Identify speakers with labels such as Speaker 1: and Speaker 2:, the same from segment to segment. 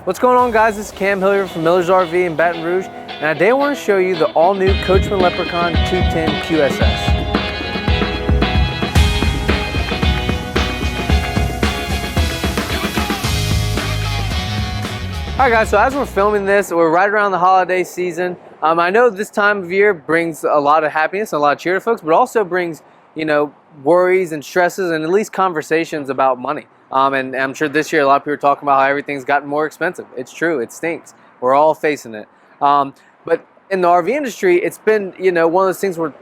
Speaker 1: What's going on, guys? This is Cam Hillier from Miller's RV in Baton Rouge, and today I want to show you the all-new Coachman Leprechaun 210QSS. Alright guys, so as we're filming this, we're right around the holiday season. I know this time of year brings a lot of happiness and a lot of cheer to folks, but also brings, worries and stresses and at least conversations about money. And I'm sure this year a lot of people are talking about how everything's gotten more expensive. It's true, it stinks. We're all facing it. But in the RV industry, it's been, one of those things where,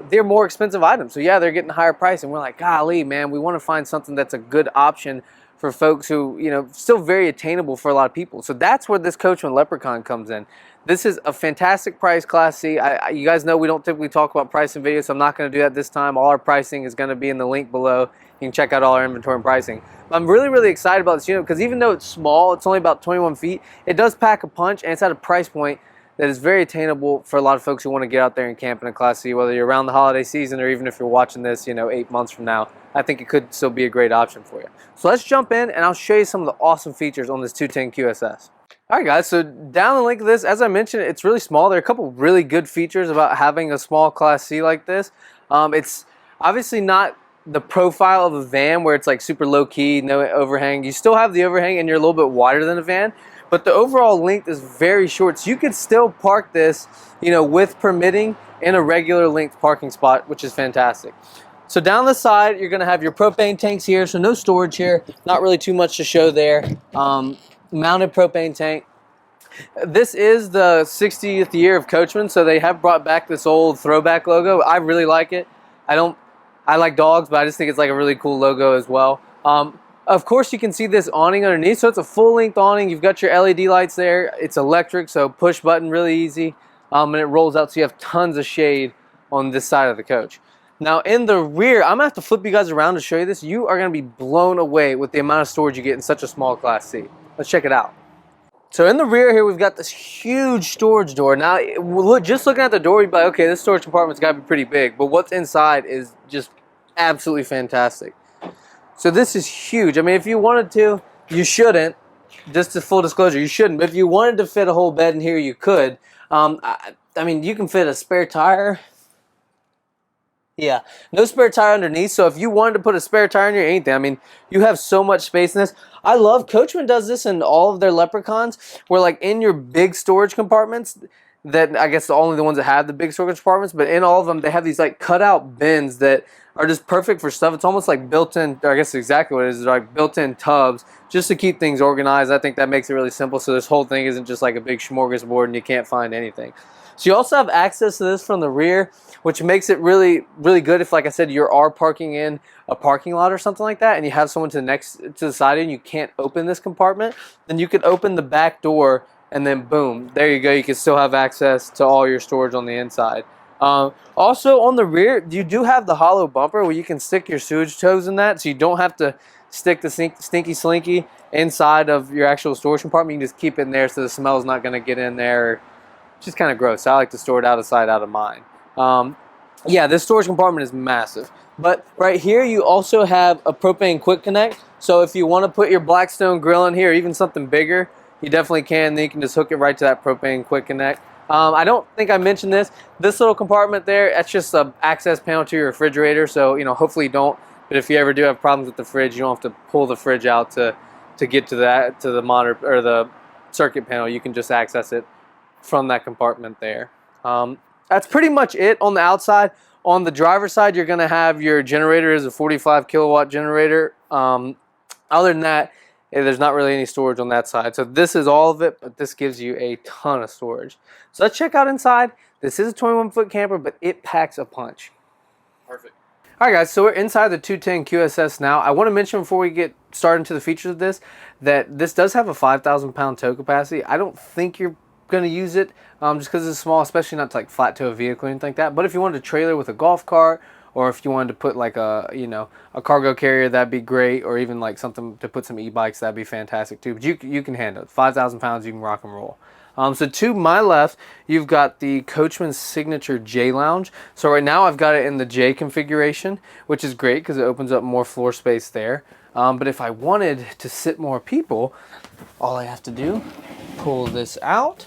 Speaker 1: they're more expensive items. So yeah, they're getting higher price, and we're like, golly, man, we want to find something that's a good option for folks who, still very attainable for a lot of people. So that's where this Coachman Leprechaun comes in. This is a fantastic price, Class C. You guys know we don't typically talk about price in videos, so I'm not going to do that this time. All our pricing is going to be in the link below. You can check out all our inventory and pricing. But I'm really, really excited about this unit because even though it's small, it's only about 21 feet, it does pack a punch, and it's at a price point that is very attainable for a lot of folks who want to get out there and camp in a Class C, whether you're around the holiday season or even if you're watching this, 8 months from now. I think it could still be a great option for you. So let's jump in and I'll show you some of the awesome features on this 210QSS. Alright guys, so down the link of this, as I mentioned, it's really small. There are a couple really good features about having a small Class C like this. It's obviously not the profile of a van where it's like super low key, no overhang. You still have the overhang and you're a little bit wider than a van, but the overall length is very short. So you could still park this, with permitting in a regular length parking spot, which is fantastic. So down the side, you're gonna have your propane tanks here. So no storage here, not really too much to show there. Mounted propane tank. This is the 60th year of Coachman, so they have brought back this old throwback logo. I really like it. I like dogs, but I just think it's like a really cool logo as well. Of course, you can see this awning underneath, so it's a full-length awning. You've got your LED lights there. It's electric, so push button, really easy. And it rolls out, so you have tons of shade on this side of the coach. Now, in the rear, I'm going to have to flip you guys around to show you this. You are going to be blown away with the amount of storage you get in such a small Class C. Let's check it out. So in the rear here, we've got this huge storage door. Now, just looking at the door, you'd be like, okay, this storage compartment's got to be pretty big. But what's inside is just absolutely fantastic. So this is huge. I mean, if you wanted to, you shouldn't. Just a full disclosure, you shouldn't. But if you wanted to fit a whole bed in here, you could. I mean, you can fit a spare tire. Yeah, no spare tire underneath, so if you wanted to put a spare tire in here, anything, I mean, you have so much space in this. I love, Coachman does this in all of their Leprechauns, where like in your big storage compartments, that I guess only the ones that have the big storage compartments, but in all of them, they have these like cutout bins that are just perfect for stuff. It's almost like built-in, or I guess exactly what it is, like built-in tubs, just to keep things organized. I think that makes it really simple, so this whole thing isn't just like a big smorgasbord and you can't find anything. So you also have access to this from the rear, which makes it really, really good if, like I said, you are parking in a parking lot or something like that, and you have someone to the side of you and you can't open this compartment, then you could open the back door and then boom, there you go. You can still have access to all your storage on the inside. Also on the rear, you do have the hollow bumper where you can stick your sewage toes in that, so you don't have to stick the stinky slinky inside of your actual storage compartment. You can just keep it in there so the smell is not going to get in there. Just kind of gross. I like to store it out of sight, out of mind. Yeah, this storage compartment is massive. But right here, you also have a propane quick connect. So if you want to put your Blackstone grill in here, or even something bigger, you definitely can. Then you can just hook it right to that propane quick connect. I don't think I mentioned this. This little compartment there, that's just an access panel to your refrigerator. So, hopefully you don't. But if you ever do have problems with the fridge, you don't have to pull the fridge out to get to the monitor or the circuit panel. You can just access it from that compartment there. That's pretty much it on the outside. On the driver's side, you're going to have your generator is a 45 kilowatt generator. Other than that, there's not really any storage on that side. So this is all of it, but this gives you a ton of storage. So let's check out inside. This is a 21-foot camper, but it packs a punch.
Speaker 2: Perfect.
Speaker 1: All right, guys, so we're inside the 210QSS now. I want to mention before we get started into the features of this, that this does have a 5,000-pound tow capacity. I don't think you're going to use it just because it's small, especially not to like flat tow a vehicle or anything like that. But if you wanted a trailer with a golf cart, or if you wanted to put like a a cargo carrier, that'd be great, or even like something to put some e-bikes, that'd be fantastic too. But you can handle it. 5,000 pounds, you can rock and roll. So to my left, you've got the Coachman Signature J Lounge. So right now I've got it in the J configuration, which is great because it opens up more floor space there. But if I wanted to sit more people, all I have to do, pull this out,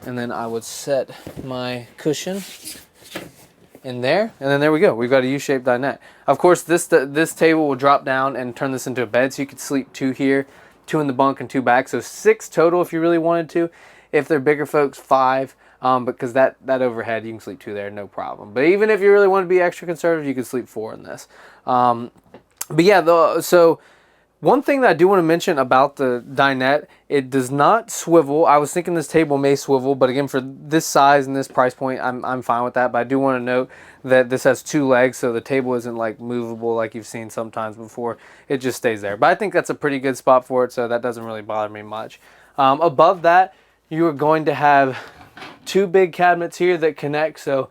Speaker 1: and then I would set my cushion in there, and then there we go. We've got a U-shaped dinette. Of course, this table will drop down and turn this into a bed, so you could sleep 2 here, 2 in the bunk, and 2 back. So 6 total if you really wanted to. If they're bigger folks, 5. Because that overhead, you can sleep 2 there, no problem. But even if you really want to be extra conservative, you can sleep 4 in this. But yeah, so one thing that I do want to mention about the dinette, it does not swivel. I was thinking this table may swivel, but again, for this size and this price point, I'm fine with that. But I do want to note that this has 2 legs, so the table isn't like movable like you've seen sometimes before. It just stays there. But I think that's a pretty good spot for it, so that doesn't really bother me much. Above that, you are going to have 2 big cabinets here that connect, so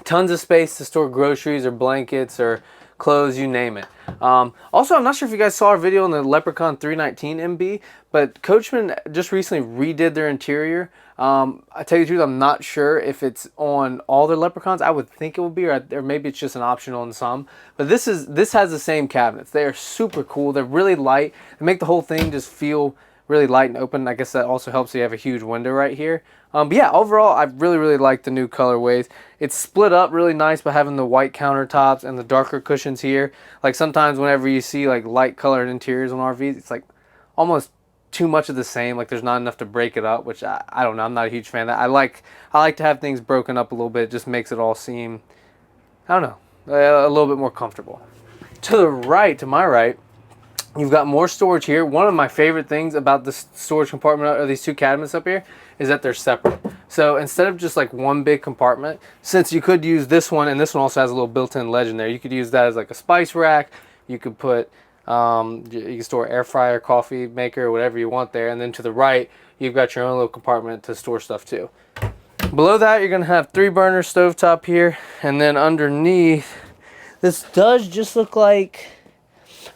Speaker 1: tons of space to store groceries or blankets or clothes, you name it. Also, I'm not sure if you guys saw our video on the Leprechaun 319 MB, but Coachman just recently redid their interior. I tell you the truth, I'm not sure if it's on all their Leprechauns. I would think it would be, or maybe it's just an option on some. But this has the same cabinets. They are super cool. They're really light. They make the whole thing just feel really light and open. I guess that also helps you have a huge window right here. But yeah, overall, I really like the new colorways. It's split up really nice by having the white countertops and the darker cushions here. Like sometimes whenever you see like light colored interiors on RVs, it's like almost too much of the same. Like there's not enough to break it up, which I don't know. I'm not a huge fan of that. I like to have things broken up a little bit. It just makes it all seem, I don't know, a little bit more comfortable. To the right, to my right, you've got more storage here. One of my favorite things about this storage compartment, or these 2 cabinets up here, is that they're separate. So instead of just like one big compartment, since you could use this one, and this one also has a little built-in ledge in there, you could use that as like a spice rack. You could put, you can store air fryer, coffee maker, whatever you want there. And then to the right, you've got your own little compartment to store stuff too. Below that, you're gonna have 3 burner stovetop here. And then underneath, this does just look like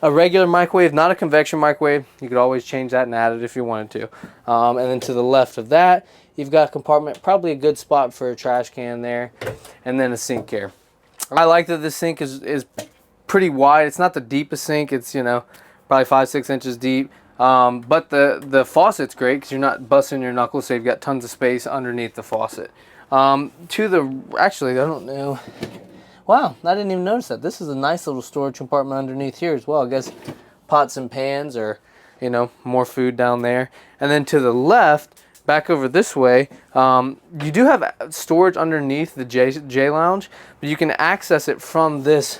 Speaker 1: a regular microwave, not a convection microwave. You could always change that and add it if you wanted to. And then to the left of that, you've got a compartment, probably a good spot for a trash can there, and then a sink here. I like that this sink is pretty wide. It's not the deepest sink. It's, you know, probably 5-6 inches deep. But the faucet's great because you're not busting your knuckles, so you've got tons of space underneath the faucet. Actually, I don't know. Wow, I didn't even notice that. This is a nice little storage compartment underneath here as well. I guess pots and pans, or, you know, more food down there. And then to the left, back over this way, you do have storage underneath the J Lounge, but you can access it from this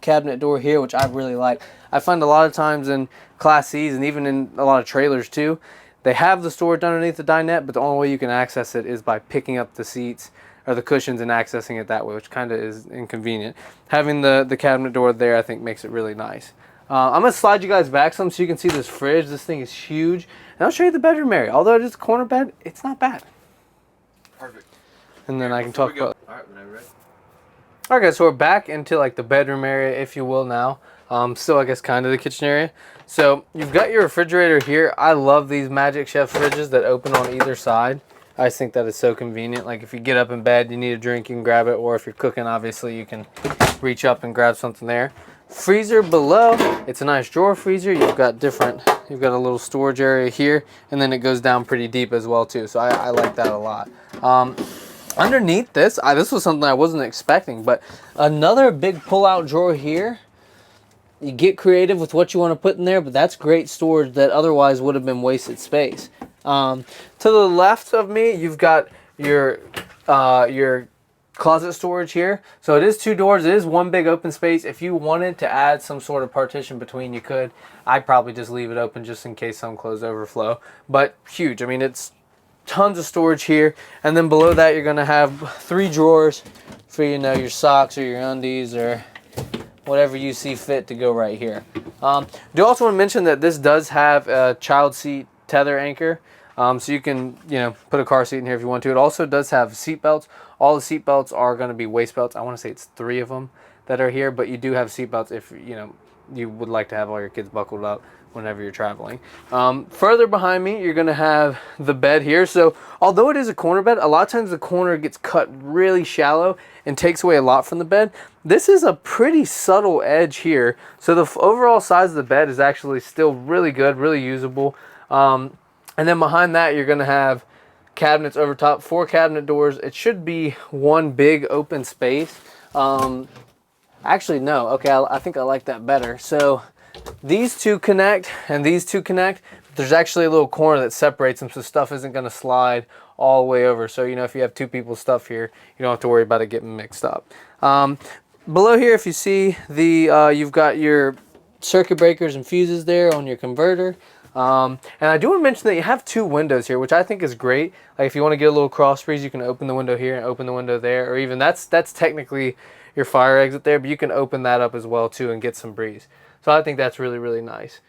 Speaker 1: cabinet door here, which I really like. I find a lot of times in Class C's and even in a lot of trailers too, they have the storage underneath the dinette, but the only way you can access it is by picking up the seats or the cushions and accessing it that way, which kind of is inconvenient. Having the cabinet door there, I think, makes it really nice. I'm going to slide you guys back some so you can see this fridge. This thing is huge. And I'll show you the bedroom area. Although it is a corner bed, it's not bad.
Speaker 2: Perfect.
Speaker 1: And then I can talk about...
Speaker 2: Alright, whenever ready.
Speaker 1: Alright guys, so we're back into like the bedroom area, if you will, now. Still, I guess, kind of the kitchen area. So you've got your refrigerator here. I love these Magic Chef fridges that open on either side. I think that is so convenient. Like if you get up in bed, you need a drink, you can grab it. Or if you're cooking, obviously, you can reach up and grab something there. Freezer below, it's a nice drawer freezer. You've got a little storage area here, and then it goes down pretty deep as well too. So I like that a lot. Underneath this, this was something I wasn't expecting, but another big pull-out drawer here. You get creative with what you want to put in there, but that's great storage that otherwise would have been wasted space. To the left of me, you've got your closet storage here. So it is 2 doors. It is one big open space. If you wanted to add some sort of partition between, you could. I'd probably just leave it open just in case some clothes overflow. But huge. I mean, it's tons of storage here. And then below that, you're going to have 3 drawers for, you know, your socks or your undies or whatever you see fit to go right here. Do also want to mention that this does have a child seat tether anchor. So you can, you know, put a car seat in here if you want to. It also does have seat belts. All the seat belts are going to be waist belts. I want to say it's 3 of them that are here, but you do have seat belts if, you know, you would like to have all your kids buckled up whenever you're traveling. Further behind me, you're going to have the bed here. So although it is a corner bed, a lot of times the corner gets cut really shallow and takes away a lot from the bed. This is a pretty subtle edge here. So the overall size of the bed is actually still really good, really usable. And then behind that, you're going to have cabinets over top, 4 cabinet doors. It should be one big open space. Actually, no. Okay, I think I like that better. So these two connect and these two connect. There's actually a little corner that separates them, so stuff isn't going to slide all the way over. So, you know, if you have 2 people's stuff here, you don't have to worry about it getting mixed up. Below here, if you see the, you've got your circuit breakers and fuses there on your converter. And I do want to mention that you have 2 windows here, which I think is great. Like if you want to get a little cross breeze, you can open the window here and open the window there, or even that's technically your fire exit there, but you can open that up as well too and get some breeze. So I think that's really, really nice.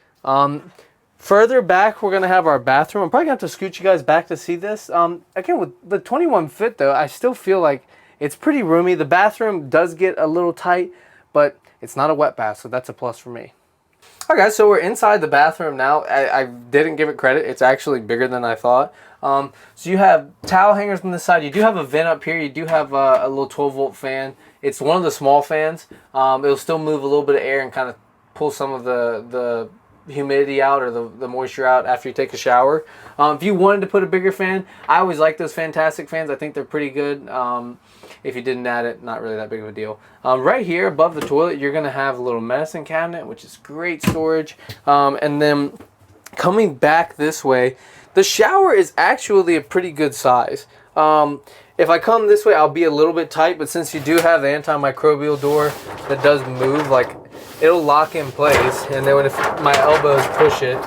Speaker 1: Further back, we're going to have our bathroom. I'm probably going to have to scoot you guys back to see this. Again, with the 21 foot though, I still feel like it's pretty roomy. The bathroom does get a little tight, but it's not a wet bath, so that's a plus for me. All right, guys, so we're inside the bathroom now. I didn't give it credit. It's actually bigger than I thought. So you have towel hangers on this side. You do have a vent up here. You do have a little 12-volt fan. It's one of the small fans. It'll still move a little bit of air and kind of pull some of the humidity out or the moisture out after you take a shower. If you wanted to put a bigger fan, I always like those Fantastic fans. I think they're pretty good. If you didn't add it, not really that big of a deal. Right here above the toilet, you're going to have a little medicine cabinet, which is great storage. And then coming back this way, the shower is actually a pretty good size. If I come this way, I'll be a little bit tight, but since you do have the antimicrobial door that does move, like it'll lock in place, and then if my elbows push it,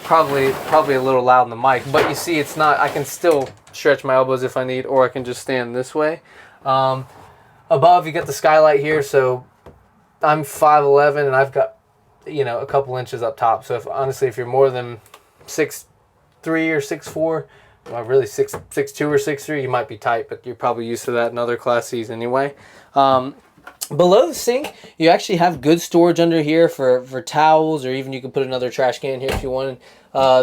Speaker 1: probably a little loud in the mic, but you see it's not, I can still stretch my elbows if I need, or I can just stand this way. Above, you got the skylight here, so I'm 5'11", and I've got, you know, a couple inches up top. So honestly, if you're more than 6'3" or 6'4", well, really 6'2" or 6'3", you might be tight, but you're probably used to that in other Class C's anyway. Below the sink, you actually have good storage under here for towels, or even you can put another trash can here if you wanted.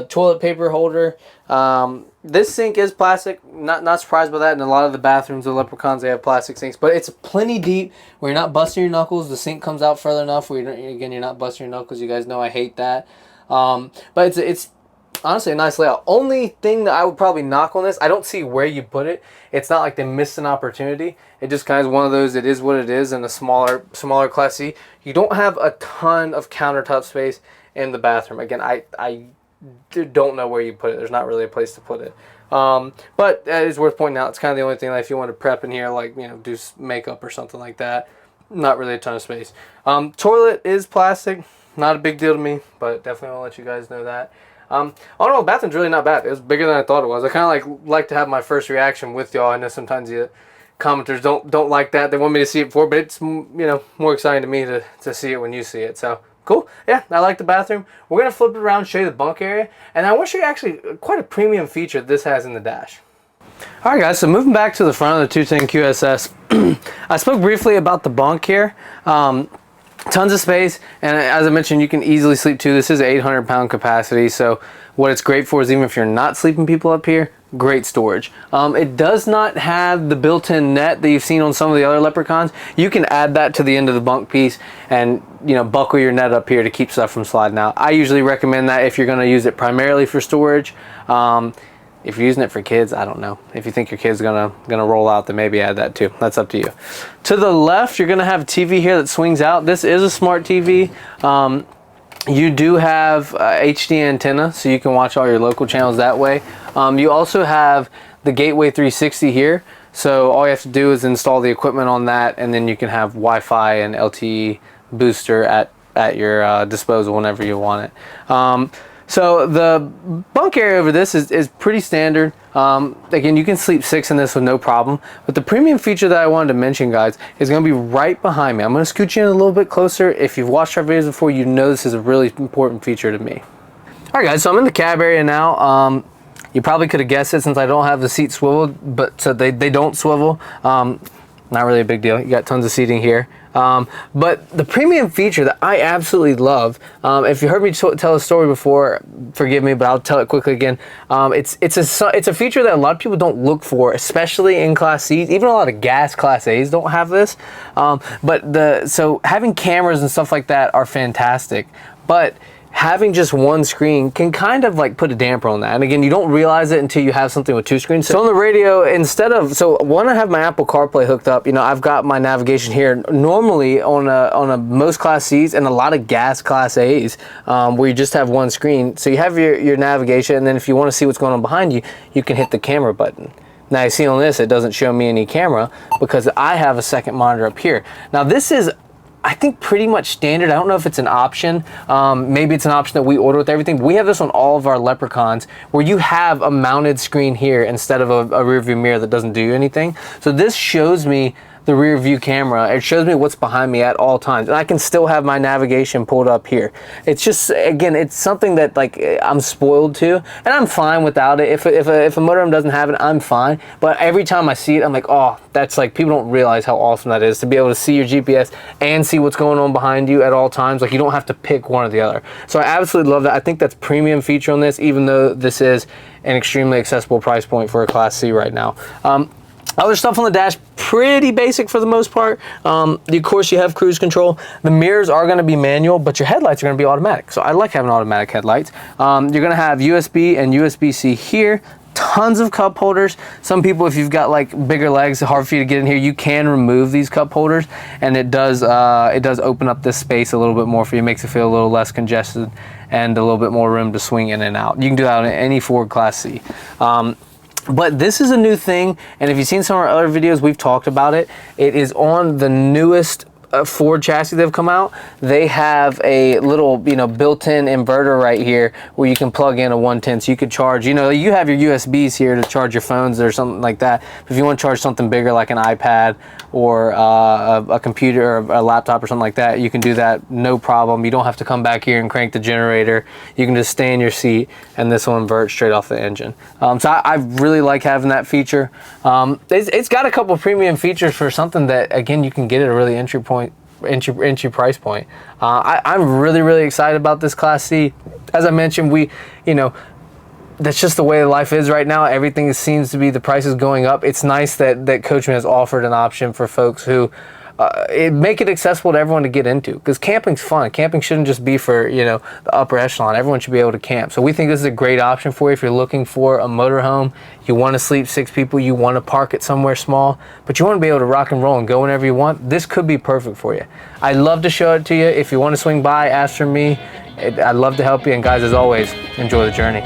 Speaker 1: Toilet paper holder. This sink is plastic. Not surprised by that. In a lot of the bathrooms of Leprechauns, they have plastic sinks, but it's plenty deep where you're not busting your knuckles. The sink comes out further enough where you're not busting your knuckles. You guys know I hate that. But it's honestly a nice layout. Only thing that I would probably knock on this, I don't see where you put it. It's not like they missed an opportunity. It just kind of one of those, it is what it is in a smaller Class C. You don't have a ton of countertop space in the bathroom. Again, I don't know where you put it. There's not really a place to put it. But it is worth pointing out. It's kind of the only thing that if you want to prep in here, like, you know, do makeup or something like that, not really a ton of space. Toilet is plastic. Not a big deal to me, but definitely want to let you guys know that. All in all, the bathroom's really not bad. It was bigger than I thought it was. I kind of like to have my first reaction with y'all. I know sometimes you commenters don't like that. They want me to see it before, but it's, you know, more exciting to me to see it when you see it. So cool. Yeah, I like the bathroom. We're gonna flip it around and show you the bunk area, and I want to show you actually quite a premium feature this has in the dash. All right, guys. So moving back to the front of the 210QSS, I spoke briefly about the bunk here. Tons of space, and as I mentioned, you can easily sleep 2. This is 800-pound capacity, so what it's great for is even if you're not sleeping people up here, great storage. It does not have the built-in net that you've seen on some of the other Leprechauns. You can add that to the end of the bunk piece and, you know, buckle your net up here to keep stuff from sliding out. I usually recommend that if you're going to use it primarily for storage. If you're using it for kids, I don't know. If you think your kid's gonna roll out, then maybe add that too. That's up to you. To the left, you're gonna have a TV here that swings out. This is a smart TV. You do have HD antenna, so you can watch all your local channels that way. You also have the Gateway 360 here. So all you have to do is install the equipment on that, and then you can have Wi-Fi and LTE booster at your disposal whenever you want it. So the bunk area over this is pretty standard. Again, you can sleep 6 in this with no problem. But the premium feature that I wanted to mention, guys, is going to be right behind me. I'm going to scoot you in a little bit closer. If you've watched our videos before, you know this is a really important feature to me. All right, guys, so I'm in the cab area now. You probably could have guessed it since I don't have the seat swiveled, but so they don't swivel. not really a big deal. You got tons of seating here. But the premium feature that I absolutely love, if you heard me tell a story before, forgive me, but I'll tell it quickly again. It's a feature that a lot of people don't look for, especially in Class C's. Even a lot of gas Class A's don't have this. So having cameras and stuff like that are fantastic. But having just one screen can kind of like put a damper on that. And again, you don't realize it until you have something with two screens. So on the radio, when I have my Apple CarPlay hooked up, I've got my navigation here. Normally on a most Class C's and a lot of gas Class A's, where you just have one screen. So you have your navigation, and then if you want to see what's going on behind you, you can hit the camera button. Now you see on this, it doesn't show me any camera because I have a second monitor up here. Now this is, I think, pretty much standard. I don't know if it's an option. Maybe it's an option that we order with everything. But we have this on all of our Leprechauns, where you have a mounted screen here instead of a rear view mirror that doesn't do anything. So this shows me the rear view camera. It shows me what's behind me at all times, and I can still have my navigation pulled up here. It's just, again, it's something that like I'm spoiled to, and I'm fine without it. If a motorhome doesn't have it, I'm fine. But every time I see it, I'm like, oh, that's like, people don't realize how awesome that is to be able to see your GPS and see what's going on behind you at all times. Like, you don't have to pick one or the other. So I absolutely love that. I think that's premium feature on this, even though this is an extremely accessible price point for a Class C right now. Other stuff on the dash, pretty basic for the most part. Of course, you have cruise control. The mirrors are going to be manual, but your headlights are going to be automatic. So I like having automatic headlights. You're going to have USB and USB-C here. Tons of cup holders. Some people, if you've got like bigger legs, hard for you to get in here, you can remove these cup holders, and it does open up this space a little bit more for you. It makes it feel a little less congested and a little bit more room to swing in and out. You can do that on any Ford Class C. But this is a new thing, and if you've seen some of our other videos, we've talked about it. It is on the newest Ford chassis that have come out. They have a little, built-in inverter right here where you can plug in a 110, so you could charge, you have your USBs here to charge your phones or something like that. If you want to charge something bigger like an iPad or a computer or a laptop or something like that, you can do that, no problem. You don't have to come back here and crank the generator. You can just stay in your seat, and this will invert straight off the engine. So I really like having that feature. It's got a couple premium features for something that, again, you can get at a really entry price point. I'm really excited about this Class C. As I mentioned, that's just the way life is right now. Everything seems to be, the price is going up. It's nice that Coachman has offered an option for folks who make it accessible to everyone to get into, because camping's fun. Camping shouldn't just be for the upper echelon. Everyone should be able to camp. So we think this is a great option for you if you're looking for a motorhome. You want to sleep 6 people, you want to park it somewhere small, but you want to be able to rock and roll and go whenever you want. This could be perfect for you. I'd love to show it to you. If you want to swing by, ask for me. I'd love to help you, and guys, as always, enjoy the journey.